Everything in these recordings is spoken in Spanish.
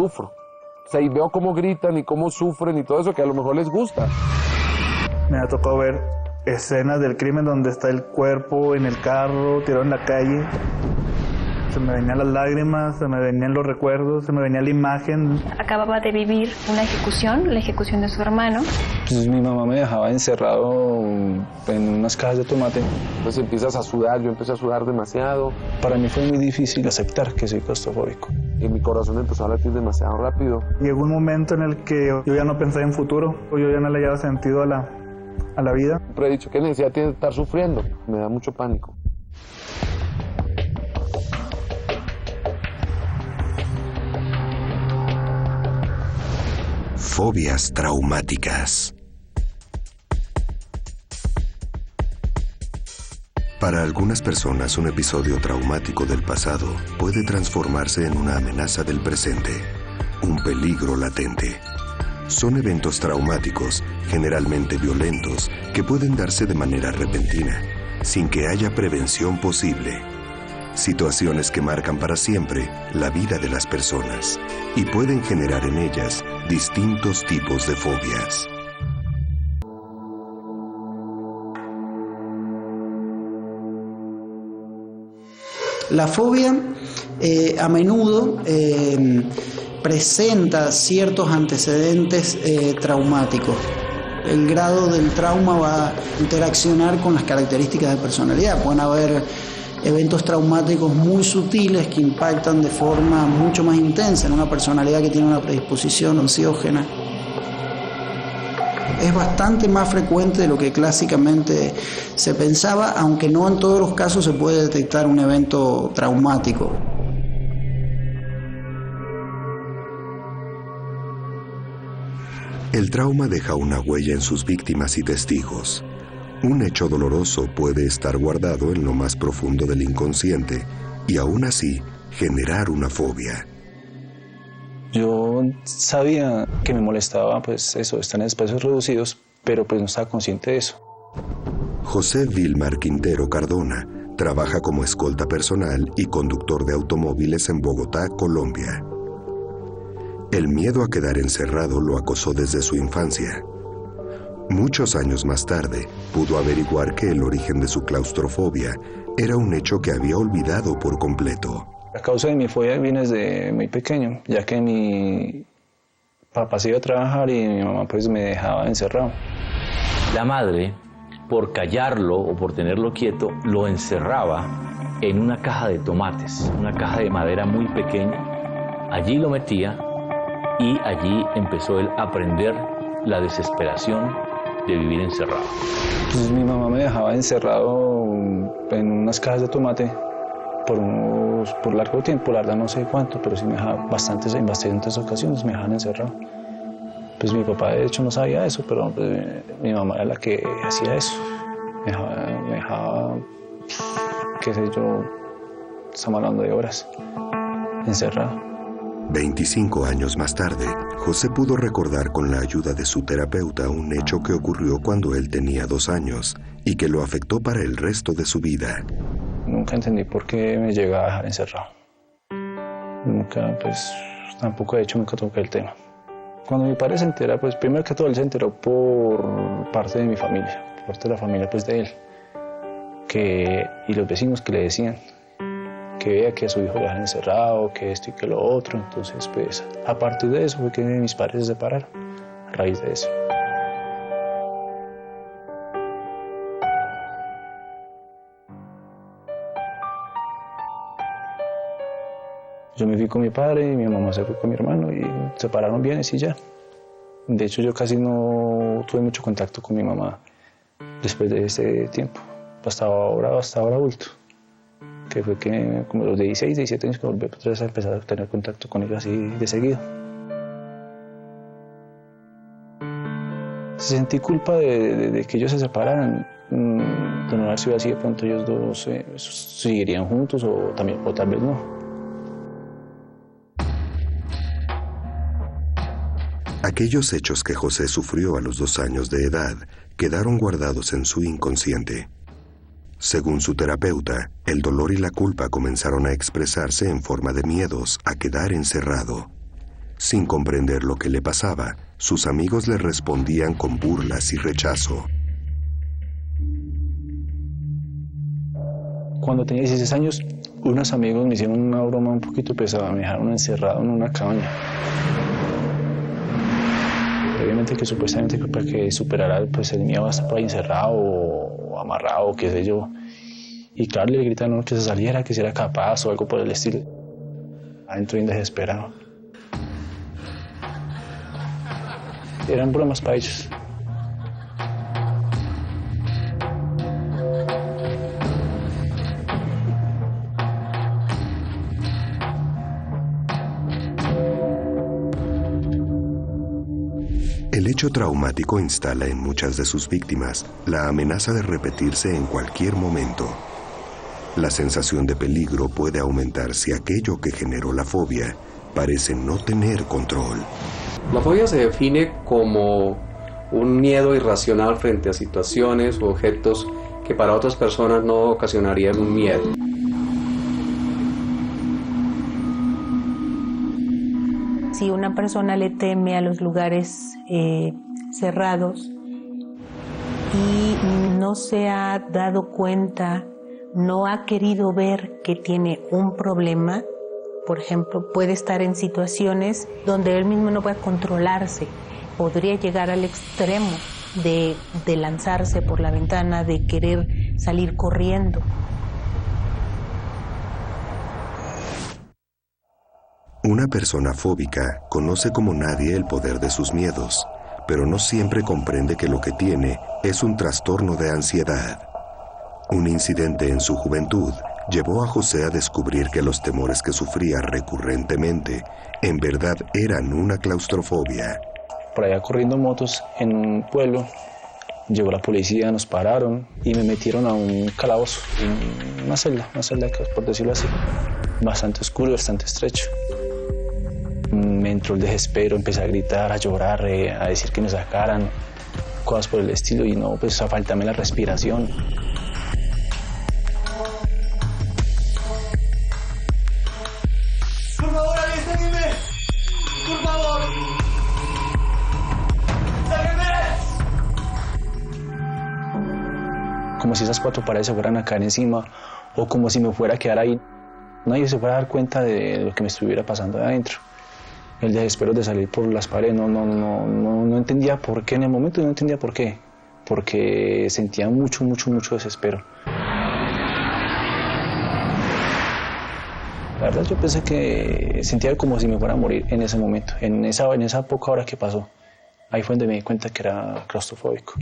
sufro. O sea, y veo cómo gritan y cómo sufren y todo eso que a lo mejor les gusta. Me ha tocado ver escenas del crimen donde está el cuerpo en el carro, tirado en la calle. Se me venían las lágrimas, se me venían los recuerdos, se me venía la imagen. Acababa de vivir una ejecución, la ejecución de su hermano. Pues mi mamá me dejaba encerrado en unas cajas de tomate. Entonces empiezas a sudar, yo empecé a sudar demasiado. Para mí fue muy difícil aceptar que soy claustrofóbico. Y mi corazón empezó a latir demasiado rápido. Llegó un momento en el que yo ya no pensaba en futuro, yo ya no le hallaba sentido a la vida. Siempre he dicho, ¿qué necesidad tiene de estar sufriendo? Me da mucho pánico. Fobias traumáticas. Para algunas personas, un episodio traumático del pasado puede transformarse en una amenaza del presente, un peligro latente. Son eventos traumáticos, generalmente violentos, que pueden darse de manera repentina, sin que haya prevención posible. Situaciones que marcan para siempre la vida de las personas y pueden generar en ellas distintos tipos de fobias. La fobia a menudo presenta ciertos antecedentes traumáticos. El grado del trauma va a interaccionar con las características de personalidad. Pueden haber eventos traumáticos muy sutiles que impactan de forma mucho más intensa en una personalidad que tiene una predisposición ansiógena. Es bastante más frecuente de lo que clásicamente se pensaba, aunque no en todos los casos se puede detectar un evento traumático. El trauma deja una huella en sus víctimas y testigos. Un hecho doloroso puede estar guardado en lo más profundo del inconsciente y aún así generar una fobia. Yo sabía que me molestaba pues eso, estar en espacios reducidos, pero pues no estaba consciente de eso. José Vilmar Quintero Cardona trabaja como escolta personal y conductor de automóviles en Bogotá, Colombia. El miedo a quedar encerrado lo acosó desde su infancia. Muchos años más tarde, pudo averiguar que el origen de su claustrofobia era un hecho que había olvidado por completo. La causa de mi fobia viene desde muy pequeño, ya que mi papá se iba a trabajar y mi mamá pues me dejaba encerrado. La madre, por callarlo o por tenerlo quieto, lo encerraba en una caja de tomates, una caja de madera muy pequeña. Allí lo metía y allí empezó él a aprender la desesperación de vivir encerrado. Pues mi mamá me dejaba encerrado en unas cajas de tomate por largo tiempo, la verdad no sé cuánto, pero sí me dejaba en bastantes ocasiones me dejaban encerrado. Pues mi papá de hecho no sabía eso, pero pues, mi mamá era la que hacía eso. Me dejaba, qué sé yo, estamos hablando de horas, encerrado. 25 años más tarde, José pudo recordar con la ayuda de su terapeuta un hecho que ocurrió cuando él tenía 2 años y que lo afectó para el resto de su vida. Nunca entendí por qué me llegaba a dejar encerrado. Nunca, pues, tampoco de hecho nunca toqué el tema. Cuando mi padre se entera, pues primero que todo él se enteró por parte de mi familia, por parte de la familia pues de él, y los vecinos que le decían que veía que a su hijo lo dejaban encerrado, que esto y que lo otro. Entonces, pues, a partir de eso fue que mis padres se separaron, a raíz de eso. Yo me fui con mi padre y mi mamá se fue con mi hermano y se separaron bienes y ya. De hecho, yo casi no tuve mucho contacto con mi mamá después de ese tiempo, hasta ahora adulto. Que fue que como los 16, 17 años que volví otra vez a empezar a tener contacto con ella así de seguido. Sentí culpa de que ellos se separaran, de no haber sido así, de pronto ellos dos seguirían juntos o tal vez no. Aquellos hechos que José sufrió a los 2 años de edad quedaron guardados en su inconsciente. Según su terapeuta, el dolor y la culpa comenzaron a expresarse en forma de miedos a quedar encerrado. Sin comprender lo que le pasaba, sus amigos le respondían con burlas y rechazo. Cuando tenía 16 años, unos amigos me hicieron una broma un poquito pesada, me dejaron encerrado en una cabaña. Obviamente que supuestamente para que superara pues, el miedo a estar por ahí encerrado o amarrado, qué sé yo. Y claro, le gritaron que se saliera, que si era capaz o algo por el estilo. Adentro bien desesperado. Eran bromas para ellos. El hecho traumático instala en muchas de sus víctimas la amenaza de repetirse en cualquier momento. La sensación de peligro puede aumentar si aquello que generó la fobia parece no tener control. La fobia se define como un miedo irracional frente a situaciones u objetos que para otras personas no ocasionarían un miedo. Si una persona le teme a los lugares cerrados y no se ha dado cuenta, no ha querido ver que tiene un problema, por ejemplo, puede estar en situaciones donde él mismo no puede controlarse, podría llegar al extremo de lanzarse por la ventana, de querer salir corriendo. Una persona fóbica conoce como nadie el poder de sus miedos, pero no siempre comprende que lo que tiene es un trastorno de ansiedad. Un incidente en su juventud llevó a José a descubrir que los temores que sufría recurrentemente en verdad eran una claustrofobia. Por allá corriendo motos en un pueblo, llegó la policía, nos pararon y me metieron a un calabozo, una celda, por decirlo así, bastante oscuro, bastante estrecho. Me entró el desespero, empecé a gritar, a llorar, a decir que me sacaran, cosas por el estilo, y no, pues a faltarme la respiración. Por favor, alguien, sáquenme. Por favor. ¡Sáquenme! Como si esas cuatro paredes se fueran a caer encima, o como si me fuera a quedar ahí. Nadie se fuera a dar cuenta de lo que me estuviera pasando de adentro. El desespero de salir por las paredes, no entendía por qué en el momento, no entendía por qué, porque sentía mucho desespero. La verdad yo pensé que sentía como si me fuera a morir en ese momento, en esa poca hora que pasó. Ahí fue donde me di cuenta que era claustrofóbico.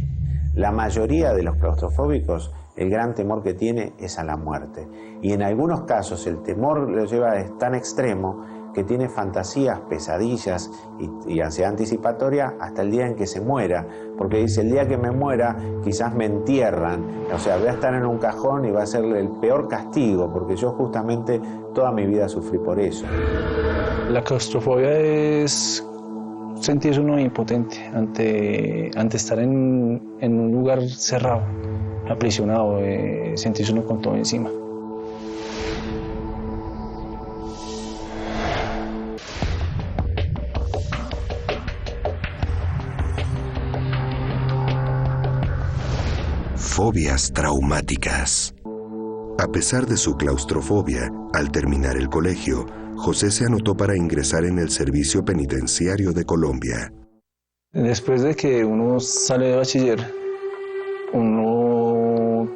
La mayoría de los claustrofóbicos, el gran temor que tiene es a la muerte. Y en algunos casos el temor lo lleva a tan extremo que tiene fantasías, pesadillas y ansiedad anticipatoria hasta el día en que se muera, porque dice, el día que me muera quizás me entierran, o sea, voy a estar en un cajón y va a ser el peor castigo, porque yo justamente toda mi vida sufrí por eso. La claustrofobia es sentirse uno impotente ante estar en un lugar cerrado, aprisionado, sentirse uno con todo encima. Fobias traumáticas. A pesar de su claustrofobia, al terminar el colegio, José se anotó para ingresar en el Servicio Penitenciario de Colombia. Después de que uno sale de bachiller, uno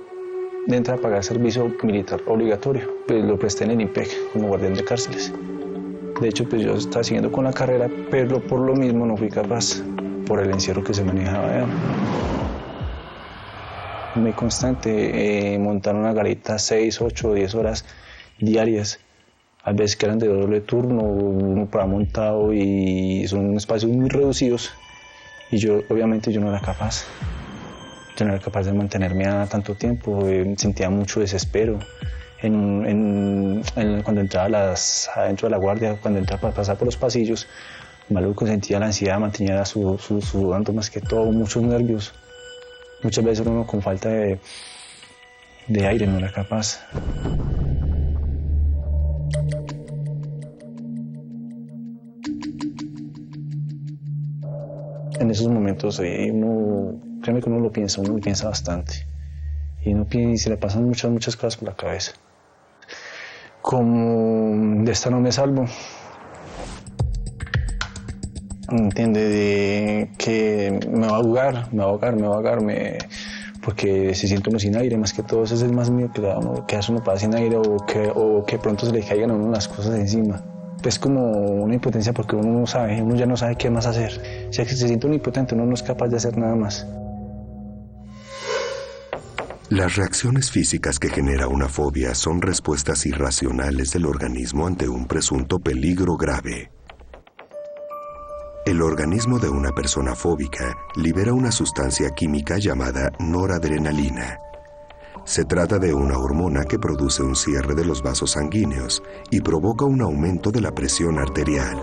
entra a pagar servicio militar obligatorio. Pues lo presté en el IMPEC como guardián de cárceles. De hecho, pues yo estaba siguiendo con la carrera, pero por lo mismo no fui capaz, por el encierro que se manejaba. Muy constante, montar una garita 6, 8, 10 horas diarias, a veces que eran de doble turno, uno para montado y son espacios muy reducidos y yo obviamente yo no era capaz de mantenerme a tanto tiempo, sentía mucho desespero cuando entraba adentro de la guardia, cuando entraba para pasar por los pasillos, maluco, sentía la ansiedad, mantenía sudando más que todo, muchos nervios. Muchas veces uno con falta de aire no era capaz. en esos momentos créeme que uno lo piensa bastante. Y se le pasan muchas cosas por la cabeza. Como de esta no me salvo. Entiende de que me va a ahogar, porque se siente uno sin aire, más que todo. Ese es el más miedo que da uno, quedarse uno para sin aire o que pronto se le caigan a uno las cosas encima. Es como una impotencia porque uno ya no sabe qué más hacer. O sea, que se siente uno impotente, uno no es capaz de hacer nada más. Las reacciones físicas que genera una fobia son respuestas irracionales del organismo ante un presunto peligro grave. El organismo de una persona fóbica libera una sustancia química llamada noradrenalina. Se trata de una hormona que produce un cierre de los vasos sanguíneos y provoca un aumento de la presión arterial.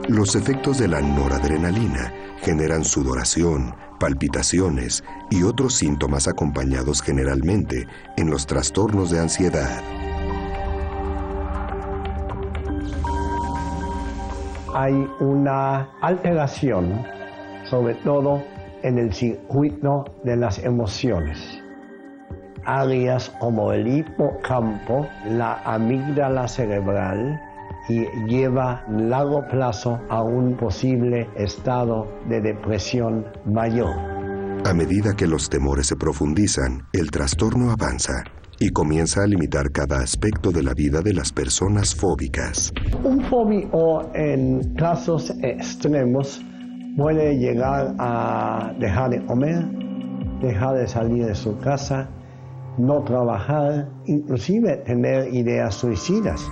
Los efectos de la noradrenalina generan sudoración, palpitaciones y otros síntomas acompañados generalmente en los trastornos de ansiedad. Hay una alteración, sobre todo en el circuito de las emociones. Áreas como el hipocampo, la amígdala cerebral, y lleva a largo plazo a un posible estado de depresión mayor. A medida que los temores se profundizan, el trastorno avanza y comienza a limitar cada aspecto de la vida de las personas fóbicas. Un fóbico en casos extremos puede llegar a dejar de comer, dejar de salir de su casa, no trabajar, inclusive tener ideas suicidas.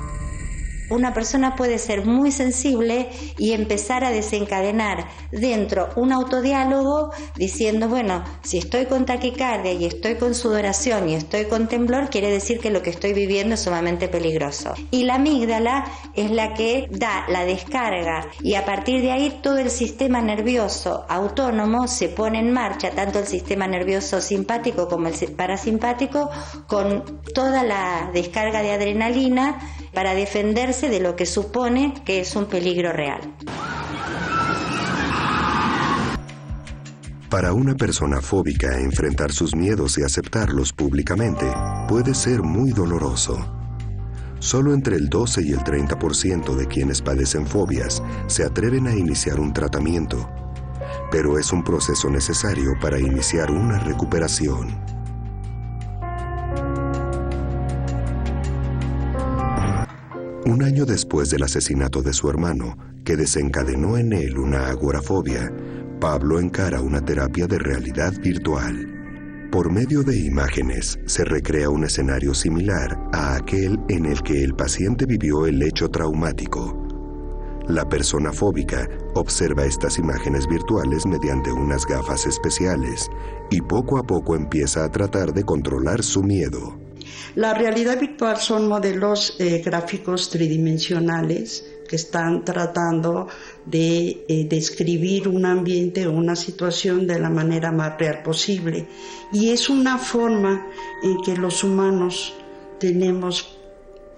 Una persona puede ser muy sensible y empezar a desencadenar dentro un autodiálogo diciendo, bueno, si estoy con taquicardia y estoy con sudoración y estoy con temblor, quiere decir que lo que estoy viviendo es sumamente peligroso. Y la amígdala es la que da la descarga y a partir de ahí todo el sistema nervioso autónomo se pone en marcha, tanto el sistema nervioso simpático como el parasimpático, con toda la descarga de adrenalina para defenderse de lo que supone que es un peligro real. Para una persona fóbica, enfrentar sus miedos y aceptarlos públicamente puede ser muy doloroso. Solo entre el 12 y el 30% de quienes padecen fobias se atreven a iniciar un tratamiento, pero es un proceso necesario para iniciar una recuperación. Un año después del asesinato de su hermano, que desencadenó en él una agorafobia, Pablo encara una terapia de realidad virtual. Por medio de imágenes, se recrea un escenario similar a aquel en el que el paciente vivió el hecho traumático. La persona fóbica observa estas imágenes virtuales mediante unas gafas especiales y poco a poco empieza a tratar de controlar su miedo. La realidad virtual son modelos gráficos tridimensionales que están tratando de describir un ambiente o una situación de la manera más real posible. Y es una forma en que los humanos tenemos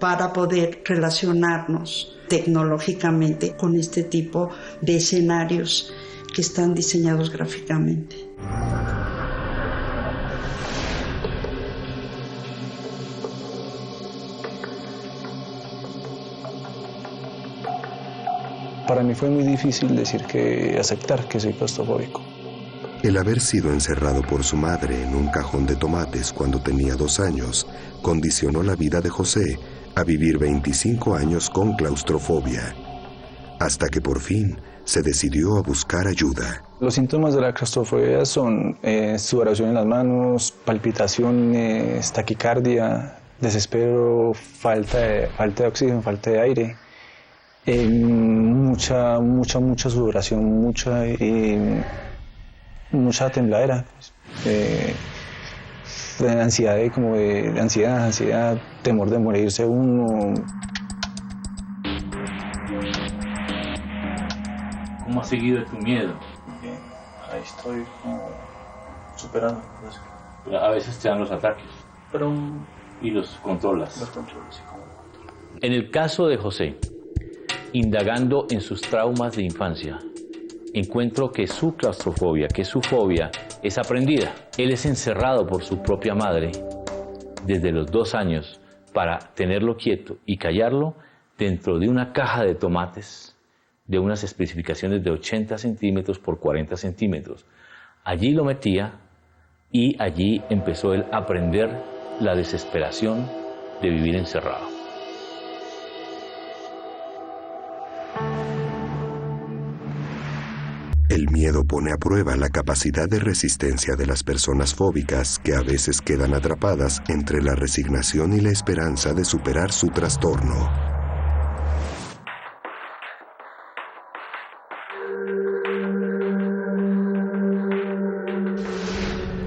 para poder relacionarnos tecnológicamente con este tipo de escenarios que están diseñados gráficamente. Para mí fue muy difícil aceptar que soy claustrofóbico. El haber sido encerrado por su madre en un cajón de tomates cuando tenía 2 años condicionó la vida de José a vivir 25 años con claustrofobia, hasta que por fin se decidió a buscar ayuda. Los síntomas de la claustrofobia son sudoración en las manos, palpitaciones, taquicardia, desespero, falta de oxígeno, falta de aire. Mucha sudoración, mucha tembladera, ansiedad, temor de morirse uno. ¿Cómo has seguido tu miedo? Bien, ahí estoy superando. Pero a veces te dan los ataques. ¿Y los controlas? Los controlo, sí. En el caso de José, indagando en sus traumas de infancia, encuentro que su claustrofobia, que su fobia es aprendida. Él es encerrado por su propia madre desde los 2 años para tenerlo quieto y callarlo dentro de una caja de tomates de unas especificaciones de 80 centímetros por 40 centímetros. Allí lo metía y allí empezó él a aprender la desesperación de vivir encerrado. El miedo pone a prueba la capacidad de resistencia de las personas fóbicas que a veces quedan atrapadas entre la resignación y la esperanza de superar su trastorno.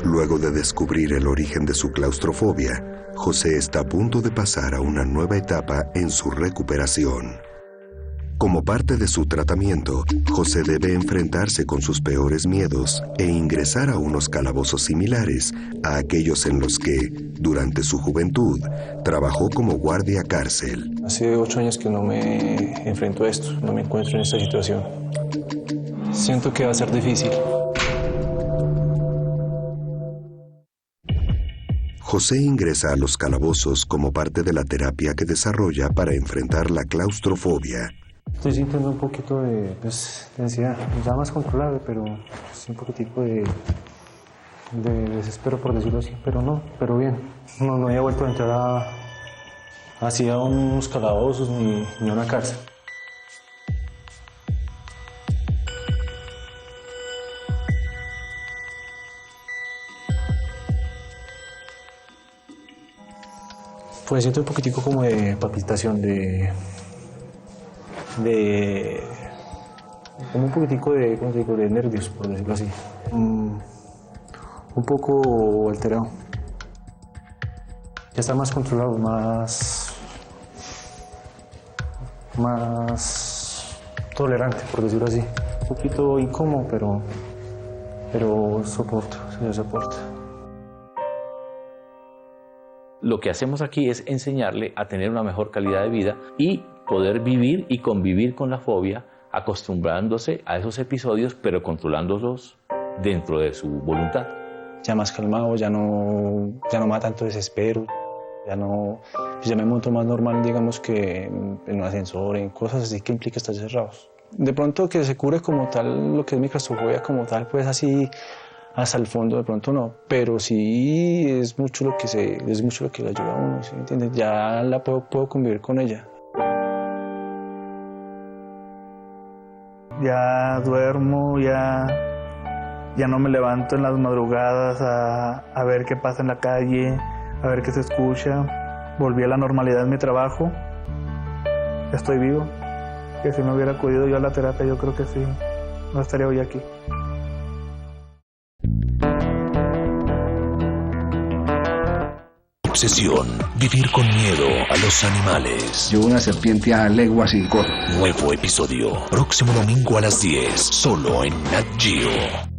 Luego de descubrir el origen de su claustrofobia, José está a punto de pasar a una nueva etapa en su recuperación. Como parte de su tratamiento, José debe enfrentarse con sus peores miedos e ingresar a unos calabozos similares a aquellos en los que, durante su juventud, trabajó como guardia cárcel. Hace 8 años que no me enfrento a esto, no me encuentro en esta situación. Siento que va a ser difícil. José ingresa a los calabozos como parte de la terapia que desarrolla para enfrentar la claustrofobia. Estoy sintiendo un poquito de ansiedad, ya más controlable, pero sí un poquitico de desespero, por decirlo así, pero bien. No había vuelto a entrar así a unos calabozos ni a una cárcel. Pues siento un poquitico como de palpitación, como un poquitico de, ¿cómo te digo?, de nervios, por decirlo así. Un poco alterado. Ya está más controlado, más tolerante, por decirlo así. Un poquito incómodo, pero soporto, sí, soporto. Lo que hacemos aquí es enseñarle a tener una mejor calidad de vida y poder vivir y convivir con la fobia, acostumbrándose a esos episodios, pero controlándolos dentro de su voluntad. Ya más calmado, ya no me da tanto desespero, ya me monto más normal, digamos, que en un ascensor, en cosas así que implica estar cerrados. De pronto que se cure como tal, lo que es mi claustrofobia como tal, pues así hasta el fondo de pronto no, pero sí es mucho lo que le ayuda a uno, ¿sí me entiendes? Ya la puedo convivir con ella. Ya duermo, ya no me levanto en las madrugadas a ver qué pasa en la calle, a ver qué se escucha. Volví a la normalidad en mi trabajo. Estoy vivo. Que si no hubiera acudido yo a la terapia, yo creo que sí, no estaría hoy aquí. Obsesión, vivir con miedo a los animales. Yo una serpiente a legua sin corro. Nuevo episodio, próximo domingo a las 10, solo en Nat Geo.